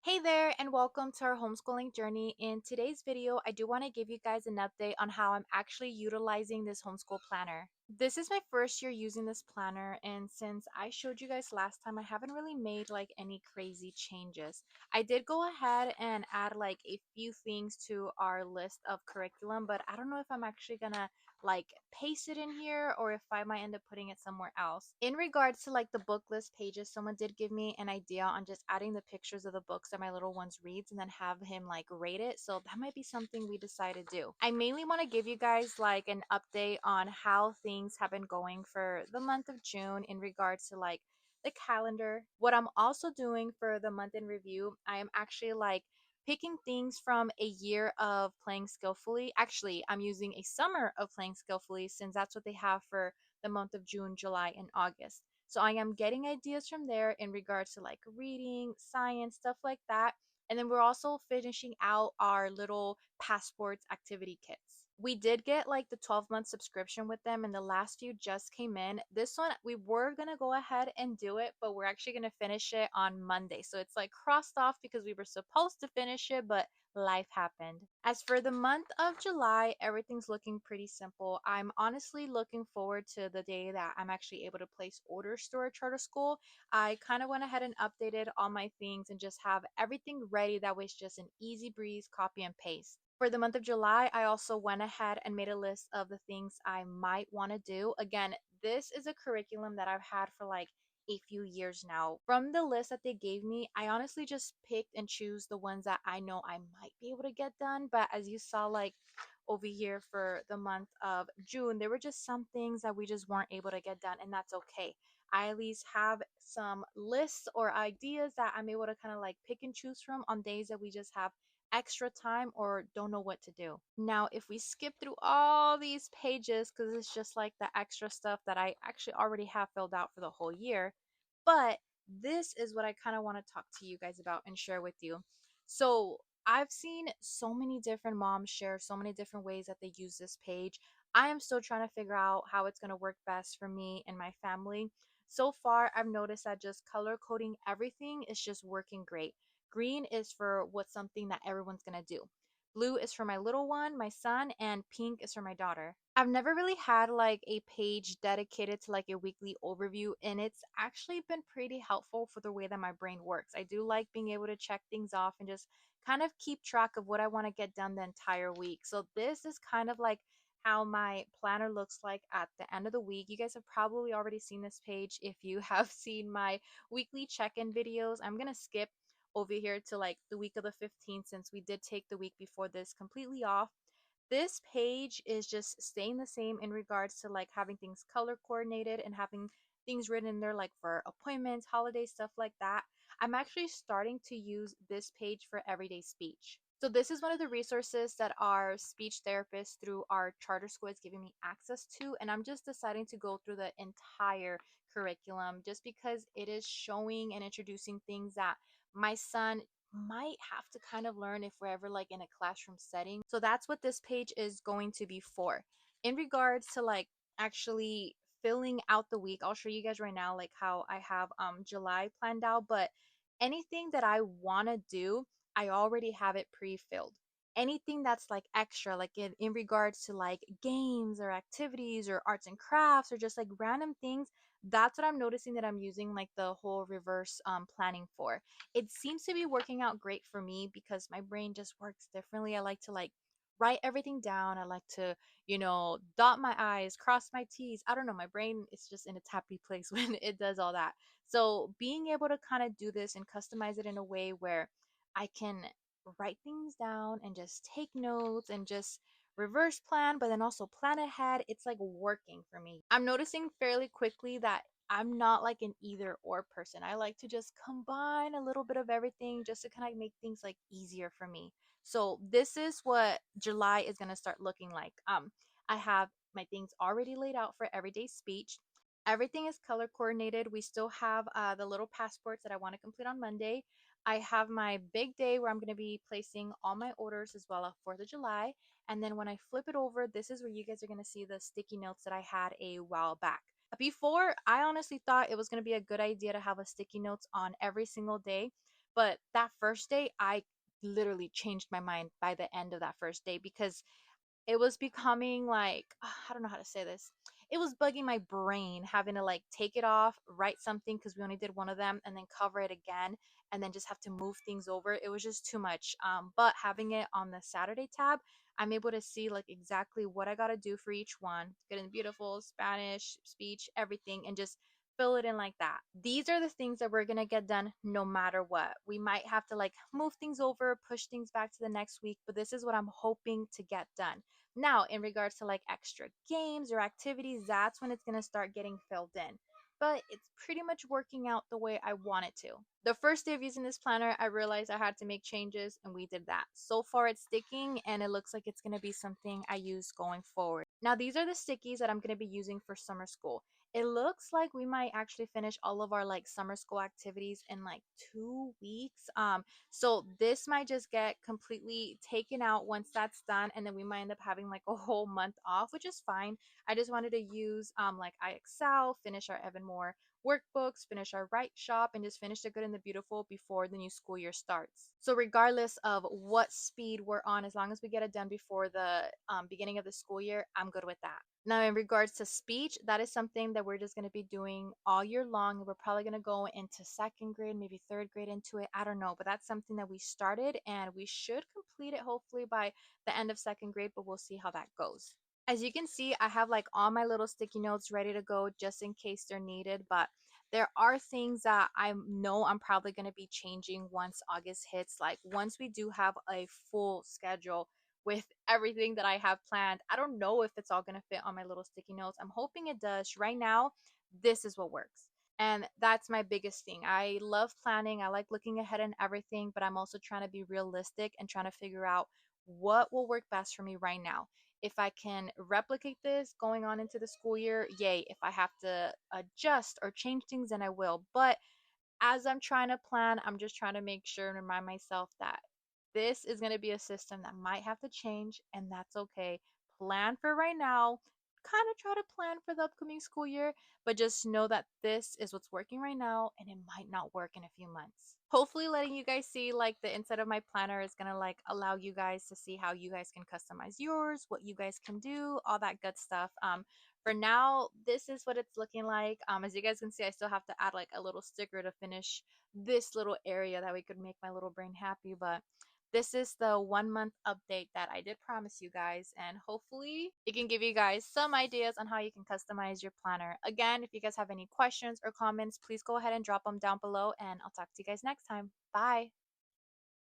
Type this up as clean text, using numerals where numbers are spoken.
Hey there, and welcome to our homeschooling journey. In today's video, I do want to give you guys an update on how I'm actually utilizing this homeschool planner. This is my first year using this planner, and since I showed you guys last time, I haven't really made like any crazy changes. I did go ahead and add like a few things to our list of curriculum, but I don't know if I'm actually gonna like paste it in here or if I might end up putting it somewhere else. In regards to like the book list pages, someone did give me an idea on just adding the pictures of the books that my little ones reads and then have him like rate it. So that might be something we decide to do. I mainly want to give you guys like an update on how things have been going for the month of June in regards to like the calendar. What I'm also doing for the month in review, I am actually like picking things from a year of playing skillfully. Actually, I'm using a summer of playing skillfully since that's what they have for the month of June, July, and August. So I am getting ideas from there in regards to like reading, science, stuff like that. And then we're also finishing out our little passports activity kits. We did get like the 12-month subscription with them, and the last few just came in. This one, we were going to go ahead and do it, but we're actually going to finish it on Monday. So it's like crossed off because we were supposed to finish it, but life happened. As for the month of July, everything's looking pretty simple. I'm honestly looking forward to the day that I'm actually able to place orders through our charter school. I kind of went ahead and updated all my things and just have everything ready. That was just an easy breeze, copy and paste. For the month of July, I also went ahead and made a list of the things I might want to do. Again, this is a curriculum that I've had for like a few years now. From the list that they gave me, I honestly just picked and choose the ones that I know I might be able to get done. But as you saw, like over here for the month of June, there were just some things that we just weren't able to get done, and that's okay. I at least have some lists or ideas that I'm able to kind of like pick and choose from on days that we just have extra time or don't know what to do. Now, if we skip through all these pages, because it's just like the extra stuff that I actually already have filled out for the whole year, but this is what I kind of want to talk to you guys about and share with you. So, I've seen so many different moms share so many different ways that they use this page. I am still trying to figure out how it's going to work best for me and my family. So far, I've noticed that just color coding everything is just working great. Green is for what's something that everyone's going to do. Blue is for my little one, my son, and pink is for my daughter. I've never really had like a page dedicated to like a weekly overview, and it's actually been pretty helpful for the way that my brain works. I do like being able to check things off and just kind of keep track of what I want to get done the entire week. So this is kind of like how my planner looks like at the end of the week. You guys have probably already seen this page if you have seen my weekly check-in videos. I'm going to skip over here to like the week of the 15th since we did take the week before this completely off. This page is just staying the same in regards to like having things color coordinated and having things written in there like for appointments, holidays, stuff like that. I'm actually starting to use this page for everyday speech. So this is one of the resources that our speech therapist through our charter school is giving me access to, and I'm just deciding to go through the entire curriculum just because it is showing and introducing things that my son might have to kind of learn if we're ever like in a classroom setting. So that's what this page is going to be for. In regards to like actually filling out the week, I'll show you guys right now like how I have July planned out, but anything that I want to do, I already have it pre-filled. Anything that's like extra, like in regards to like games or activities or arts and crafts or just like random things, that's what I'm noticing that I'm using like the whole reverse planning for. It seems to be working out great for me because my brain just works differently. I like to like write everything down. I like to, dot my I's, cross my T's. I don't know. My brain is just in a happy place when it does all that. So being able to kind of do this and customize it in a way where I can write things down and just take notes and just reverse plan, but then also plan ahead, it's like working for me. I'm noticing fairly quickly that I'm not like an either or person. I like to just combine a little bit of everything just to kind of make things like easier for me. So this is what July is going to start looking like. I have my things already laid out for everyday speech. Everything is color coordinated. We still have the little passports that I want to complete on Monday. I have my big day where I'm going to be placing all my orders as well as 4th of July. And then when I flip it over, this is where you guys are going to see the sticky notes that I had a while back. Before, I honestly thought it was going to be a good idea to have a sticky notes on every single day. But that first day, I literally changed my mind by the end of that first day because it was becoming like I don't know how to say this. It was bugging my brain having to like take it off, write something because we only did one of them, and then cover it again, and then just have to move things over. It was just too much. But having it on the Saturday tab, I'm able to see like exactly what I got to do for each one. Good and beautiful, Spanish, speech, everything, and just fill it in like that. These are the things that we're going to get done no matter what. We might have to like move things over, push things back to the next week, but this is what I'm hoping to get done. Now, in regards to like extra games or activities, that's when it's going to start getting filled in. But it's pretty much working out the way I want it to. The first day of using this planner, I realized I had to make changes, and we did that. So far, it's sticking, and it looks like it's going to be something I use going forward. Now, these are the stickies that I'm going to be using for summer school. It looks like we might actually finish all of our like summer school activities in like 2 weeks. So this might just get completely taken out once that's done, and then we might end up having like a whole month off, which is fine. I just wanted to use like IXL, finish our Evan Moore workbooks, finish our Write Shop, and just finish the good and the beautiful before the new school year starts. So regardless of what speed we're on, as long as we get it done before the beginning of the school year, I'm good with that. Now, in regards to speech, that is something that we're just going to be doing all year long. We're probably going to go into second grade, maybe third grade into it. I don't know, but that's something that we started and we should complete it hopefully by the end of second grade, but we'll see how that goes. As you can see, I have like all my little sticky notes ready to go just in case they're needed, but there are things that I know I'm probably going to be changing once August hits. Like once we do have a full schedule with everything that I have planned, I don't know if it's all going to fit on my little sticky notes. I'm hoping it does. Right now, this is what works. And that's my biggest thing. I love planning. I like looking ahead and everything, but I'm also trying to be realistic and trying to figure out what will work best for me right now. If I can replicate this going on into the school year, yay. If I have to adjust or change things, then I will. But as I'm trying to plan, I'm just trying to make sure and remind myself that this is going to be a system that might have to change, and that's okay. Plan for right now, kind of try to plan for the upcoming school year, but just know that this is what's working right now and it might not work in a few months. Hopefully, letting you guys see like the inside of my planner is going to like allow you guys to see how you guys can customize yours, what you guys can do, all that good stuff. For now, this is what it's looking like. As you guys can see, I still have to add like a little sticker to finish this little area that we could make my little brain happy. But this is the 1 month update that I did promise you guys, and hopefully it can give you guys some ideas on how you can customize your planner. Again, if you guys have any questions or comments, please go ahead and drop them down below, and I'll talk to you guys next time. Bye.